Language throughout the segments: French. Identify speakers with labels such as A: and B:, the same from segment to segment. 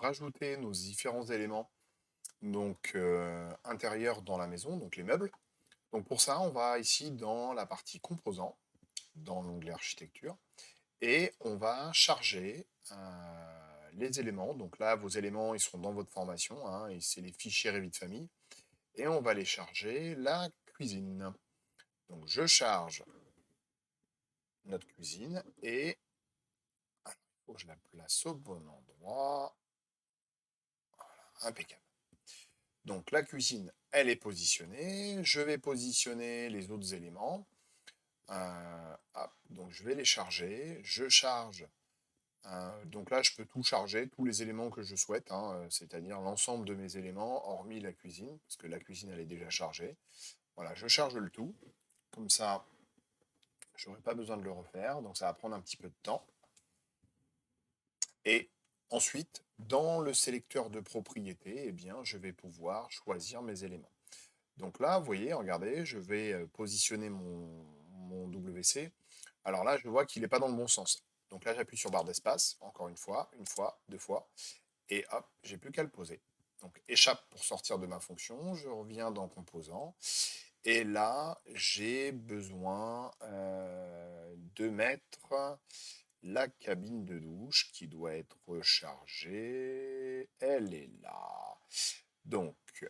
A: rajouter nos différents éléments donc intérieurs dans la maison, donc les meubles. Donc pour ça, on va ici dans la partie composants, dans l'onglet architecture, et on va charger les éléments. Donc là, vos éléments, ils seront dans votre formation, hein, et c'est les fichiers Revit de famille. Et on va les charger la cuisine. Donc je charge notre cuisine et alors, il faut que je la place au bon endroit. Impeccable. Donc la cuisine, elle est positionnée. Je vais positionner les autres éléments. Hop, donc je vais les charger. Je charge. Donc là, je peux tout charger, tous les éléments que je souhaite, hein, c'est-à-dire l'ensemble de mes éléments, hormis la cuisine, parce que la cuisine, elle est déjà chargée. Voilà, je charge le tout. Comme ça, je n'aurai pas besoin de le refaire. Donc ça va prendre un petit peu de temps. Et ensuite, dans le sélecteur de propriété, eh bien, je vais pouvoir choisir mes éléments. Donc là, vous voyez, regardez, je vais positionner mon WC. Alors là, je vois qu'il n'est pas dans le bon sens. Donc là, j'appuie sur barre d'espace, encore une fois, deux fois, et hop, j'ai plus qu'à le poser. Donc échappe pour sortir de ma fonction, je reviens dans composants, et là, j'ai besoin de mettre la cabine de douche qui doit être rechargée. Elle est là. Donc,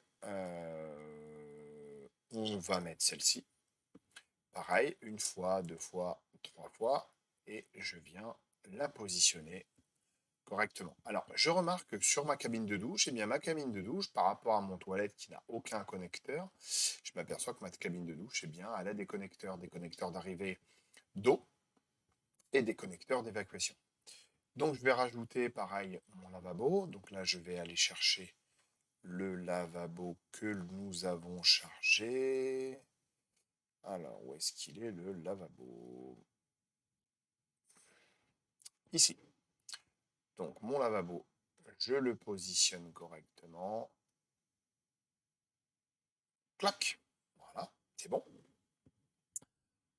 A: on va mettre celle-ci. Pareil, une fois, deux fois, trois fois. Et je viens la positionner correctement. Alors, je remarque que sur ma cabine de douche, eh bien, ma cabine de douche, par rapport à mon toilette qui n'a aucun connecteur, je m'aperçois que ma cabine de douche, eh bien, elle a des connecteurs d'arrivée d'eau et des connecteurs d'évacuation. Donc, je vais rajouter, pareil, mon lavabo. Donc là, je vais aller chercher le lavabo que nous avons chargé. Alors, où est-ce qu'il est le lavabo? Ici. Donc, mon lavabo, je le positionne correctement. Clac. Voilà, c'est bon.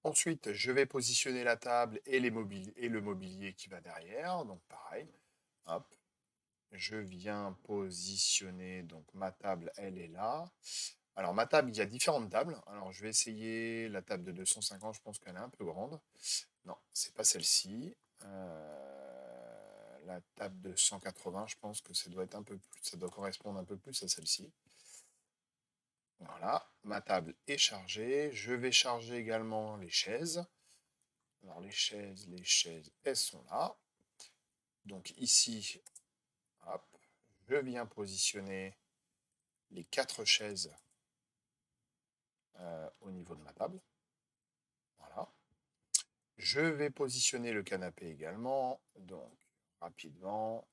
A: Ensuite, je vais positionner la table et le mobilier qui va derrière. Donc, pareil. Hop. Je viens positionner, donc ma table, elle est là. Alors, ma table, il y a différentes tables. Alors, je vais essayer la table de 250, je pense qu'elle est un peu grande. Non, c'est pas celle-ci. La table de 180, je pense que ça doit être un peu plus, ça doit correspondre un peu plus à celle-ci. Voilà, ma table est chargée. Je vais charger également les chaises. Alors, les chaises, elles sont là. Donc ici, hop, je viens positionner les 4 chaises au niveau de ma table. Voilà. Je vais positionner le canapé également. Donc, rapidement.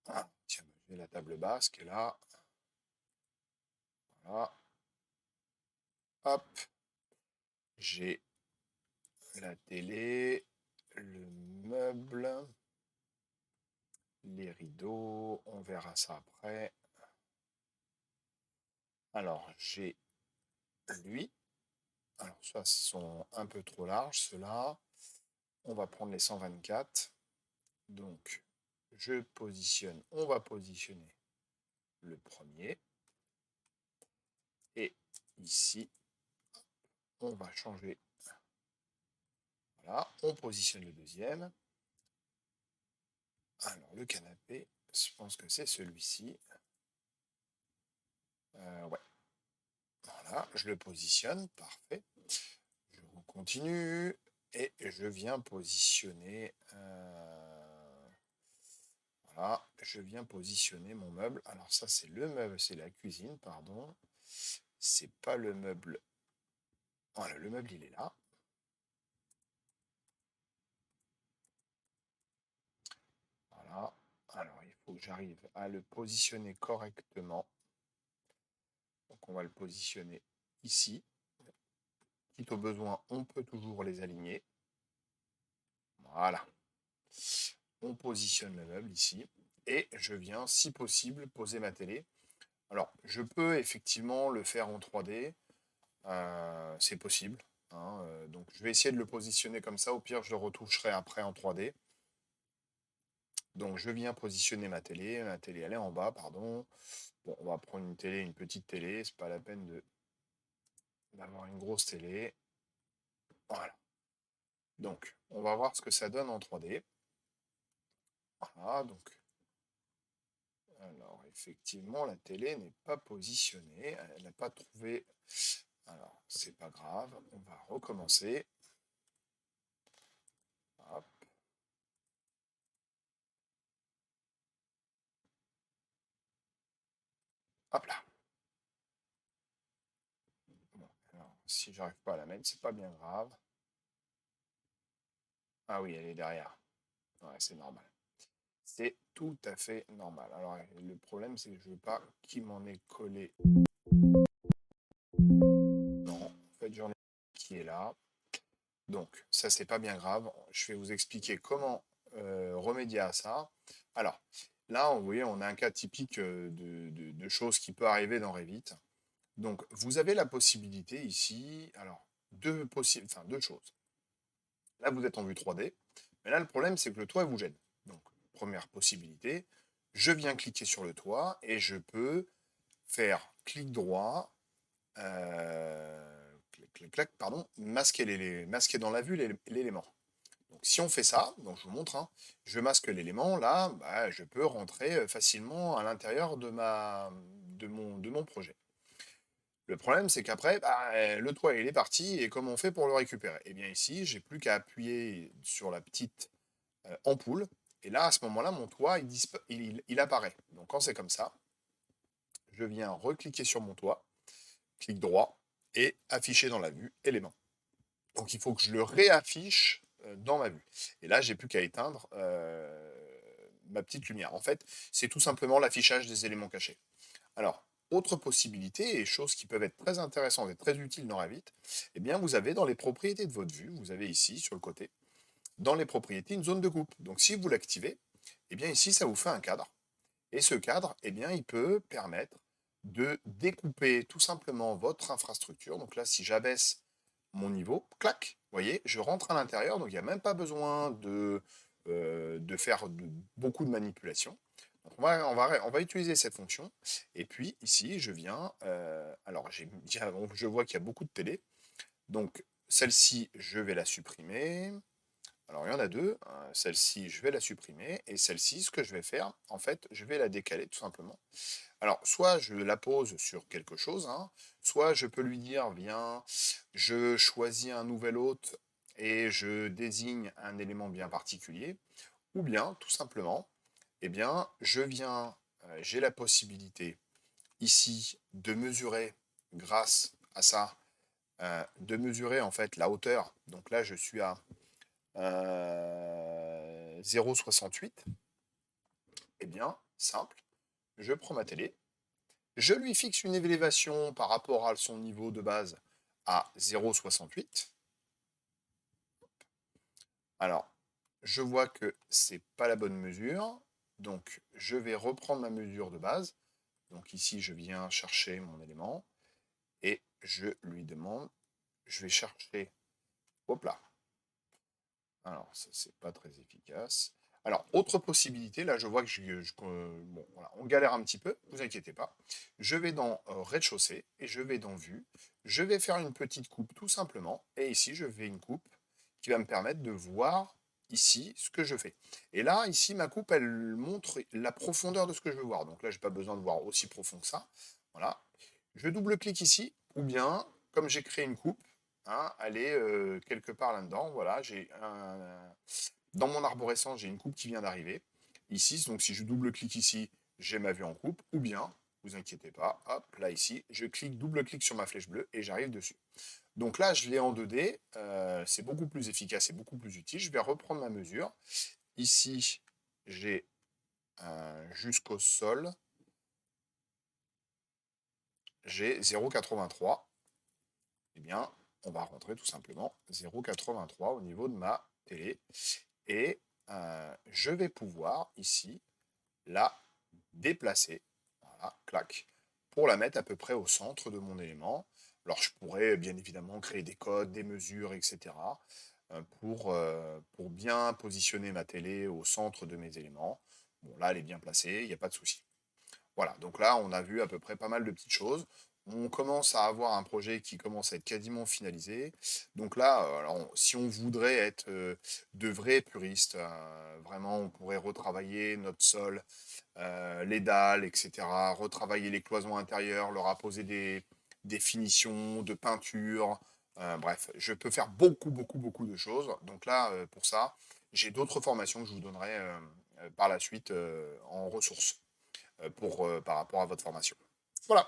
A: Ah, tiens, j'ai la table basse qui est là. Voilà. Hop. J'ai la télé, le meuble, les rideaux. On verra ça après. Alors, j'ai lui. Alors, ça, sont un peu trop larges, ceux-là. On va prendre les 124. Donc, on va positionner le premier. Et ici, on va changer. Voilà, on positionne le deuxième. Alors, le canapé, je pense que c'est celui-ci. Ouais. Voilà, je le positionne, parfait. Je continue et je viens positionner. Voilà, je viens positionner mon meuble. Alors ça, c'est le meuble, c'est la cuisine, pardon. C'est pas le meuble. Voilà, le meuble, il est là. Voilà. Alors, il faut que j'arrive à le positionner correctement. Donc, on va le positionner ici. Quitte au besoin, on peut toujours les aligner. Voilà. On positionne le meuble ici. Et je viens, si possible, poser ma télé. Alors, je peux effectivement le faire en 3D. C'est possible. hein, donc je vais essayer de le positionner comme ça, au pire je le retoucherai après en 3D. Donc je viens positionner ma télé elle est en bas, pardon. Bon, on va prendre une petite télé, c'est pas la peine d'avoir une grosse télé. Voilà. Donc, on va voir ce que ça donne en 3D. Voilà, donc, alors effectivement, la télé n'est pas positionnée, elle n'a pas trouvé. Alors, c'est pas grave, on va recommencer. Hop, hop là. Bon, alors, si j'arrive pas à la mettre, c'est pas bien grave. Ah oui, elle est derrière. Ouais, c'est normal. C'est tout à fait normal. Alors, le problème, c'est que je veux pas qu'il m'en ait collé. Non, en fait, j'en ai qui est là. Donc, ça, c'est pas bien grave. Je vais vous expliquer comment remédier à ça. Alors, là, vous voyez, on a un cas typique de choses qui peut arriver dans Revit. Donc, vous avez la possibilité ici, alors, deux choses. Là, vous êtes en vue 3D, mais là, le problème, c'est que le toit vous gêne. Donc, première possibilité, je viens cliquer sur le toit et je peux faire clic droit, pardon, masquer dans la vue l'élément. Donc si on fait ça, donc je vous montre, hein, je masque l'élément, là, bah, je peux rentrer facilement à l'intérieur de mon projet. Le problème, c'est qu'après, bah, le toit, il est parti, et comment on fait pour le récupérer? Eh bien ici, j'ai plus qu'à appuyer sur la petite ampoule, et là, à ce moment-là, mon toit, il apparaît. Donc quand c'est comme ça, je viens recliquer sur mon toit, clic droit, et afficher dans la vue, élément. Donc il faut que je le réaffiche dans ma vue. Et là, j'ai plus qu'à éteindre ma petite lumière. En fait, c'est tout simplement l'affichage des éléments cachés. Alors, autre possibilité, et choses qui peuvent être très intéressantes et très utiles dans Revit, eh bien, vous avez dans les propriétés de votre vue, vous avez ici, sur le côté, dans les propriétés, une zone de coupe. Donc, si vous l'activez, eh bien, ici, ça vous fait un cadre. Et ce cadre, eh bien, il peut permettre de découper tout simplement votre infrastructure. Donc là, si j'abaisse mon niveau, clac, vous voyez, je rentre à l'intérieur, donc il n'y a même pas besoin de faire beaucoup de manipulation. Donc on va utiliser cette fonction. Et puis ici, je viens, alors je vois qu'il y a beaucoup de télé, donc celle-ci, je vais la supprimer. Alors il y en a deux, celle-ci, je vais la supprimer, et celle-ci, ce que je vais faire, en fait, je vais la décaler tout simplement. Alors, soit je la pose sur quelque chose, hein, soit je peux lui dire, viens, je choisis un nouvel hôte et je désigne un élément bien particulier, ou bien, tout simplement, eh bien, j'ai la possibilité ici de mesurer, grâce à ça, de mesurer en fait la hauteur. Donc là, je suis à 0,68. Eh bien, simple, je prends ma télé, je lui fixe une élévation par rapport à son niveau de base à 0,68. Alors, je vois que c'est pas la bonne mesure, donc je vais reprendre ma mesure de base. Donc ici, je viens chercher mon élément et je lui demande, je vais chercher, hop là. Alors, ça, c'est pas très efficace. Alors, autre possibilité, là, je vois que bon, voilà, on galère un petit peu, vous inquiétez pas. Je vais dans rez-de-chaussée et je vais dans vue. Je vais faire une petite coupe tout simplement. Et ici, je fais une coupe qui va me permettre de voir ici ce que je fais. Et là, ici, ma coupe, elle montre la profondeur de ce que je veux voir. Donc là, j'ai pas besoin de voir aussi profond que ça. Voilà. Je double-clique ici, ou bien, comme j'ai créé une coupe, hein, elle est quelque part là-dedans. Voilà, dans mon arborescence, j'ai une coupe qui vient d'arriver. Ici, donc si je double-clique ici, j'ai ma vue en coupe. Ou bien, vous inquiétez pas, hop, là ici, je clique, double-clique sur ma flèche bleue et j'arrive dessus. Donc là, je l'ai en 2D, c'est beaucoup plus efficace et beaucoup plus utile. Je vais reprendre ma mesure. Ici, j'ai jusqu'au sol, j'ai 0,83. Eh bien, on va rentrer tout simplement 0,83 au niveau de ma télé. Et je vais pouvoir ici la déplacer, voilà, clac, pour la mettre à peu près au centre de mon élément. Alors je pourrais bien évidemment créer des codes, des mesures, et cetera, pour bien positionner ma télé au centre de mes éléments. Bon là, elle est bien placée, il y a pas de souci. Voilà, donc là, on a vu à peu près pas mal de petites choses. On commence à avoir un projet qui commence à être quasiment finalisé. Donc là, si on voudrait être de vrais puristes, vraiment, on pourrait retravailler notre sol, les dalles, etc., retravailler les cloisons intérieures, leur apposer des finitions de peinture. Bref, je peux faire beaucoup, beaucoup, beaucoup de choses. Donc là, pour ça, j'ai d'autres formations que je vous donnerai par la suite en ressources par rapport à votre formation. Voilà.